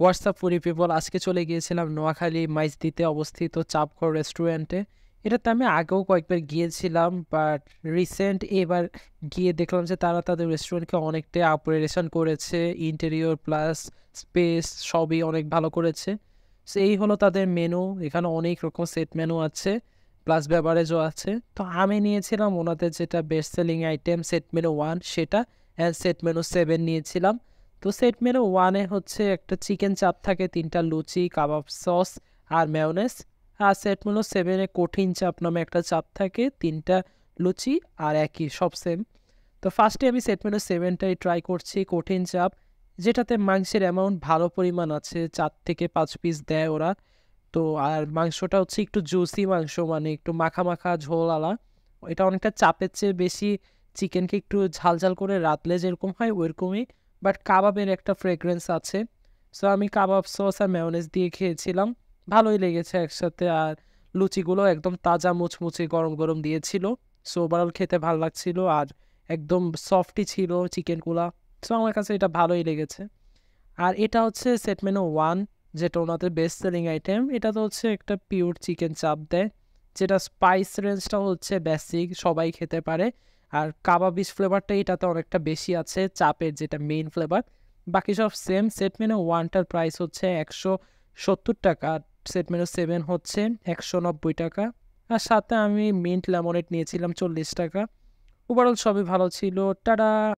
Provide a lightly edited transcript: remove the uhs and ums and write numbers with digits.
WhatsApp foodie people, আজকে চলে গিয়েছিলাম নোয়াখালী মাইজদিতে অবস্থিত চাপঘর রেস্টুরেন্টে। এটাতে আমি আগেও কয়েকবার গিয়েছিলাম, বাট রিসেন্ট এবার গিয়ে দেখলাম যে তারা তাদের রেস্টুরেন্টকে অনেকটাই আপগ্রেডেশন করেছে। ইন্টেরিয়র প্লাস স্পেস সবই অনেক ভালো করেছে। সো এই হলো তাদের মেনু। এখানে অনেক রকম সেট মেনু আছে, প্লাস বেভারেজও আছে। তো আমি নিয়েছিলাম ওনাদের যেটা best selling item set menu 1 সেটা, অ্যান্ড সেট মেনু 7 নিয়েছিলাম। তো সেট মেনু 1-এ হচ্ছে একটা চিকেন চাপ থাকে, 3টা লুচি, কাবাব সস আর মেয়োনেজ। আর সেট মেনু 7-এ কঠিন চাপ নামে একটা চাপ থাকে, 3টা লুচি আর একই সব সেম। তো ফার্স্টে আমি সেট মেনু 7টাই ট্রাই করছি, কঠিন চাপ, যেটাতে মাংসের অ্যামাউন্ট ভালো পরিমাণ আছে, 4 থেকে 5 পিস দেয় ওরা। তো আর মাংসটা হচ্ছে একটু জুসি মাংস, মানে একটু মাখা মাখা ঝোল আলা। এটা অনেকটা চাপের চেয়ে বেশি চিকেনকে একটু ঝাল ঝাল করে রাতলে যেরকম হয় ওইরকমই, বাট কাবাবের একটা ফ্রেগরেন্স আছে। সো আমি কাবাব সস আর মেয়োনেজ দিয়ে খেয়েছিলাম, ভালোই লেগেছে একসাথে। আর লুচিগুলো একদম তাজা মুচমুচে গরম গরম দিয়েছিল। সো ওভারঅল খেতে ভালো লাগছিল, আর একদম সফটই ছিল চিকেনগুলা। সো আমার কাছে এটা ভালোই লেগেছে। আর এটা হচ্ছে সেট মেনু 1, যেটা ওনাদের বেস্ট সেলিং আইটেম। এটা তো হচ্ছে একটা পিওর চিকেন চাপ দেয়, যেটা স্পাইস রেঞ্জটা হচ্ছে বেসিক, সবাই খেতে পারে। আর কাবাবিস ফ্লেভারটা এটাতে অনেকটা বেশি আছে চাপের, যেটা মেইন ফ্লেভার। বাকি সব সেম। সেট মেনু 1টার প্রাইস হচ্ছে 170 টাকা, আর সেট মেনু 7 হচ্ছে 190 টাকা। আর সাথে আমি মিন্ট লেমনেড নিয়েছিলাম 40 টাকা। ওভারঅল সবই ভালো ছিল। টাটা।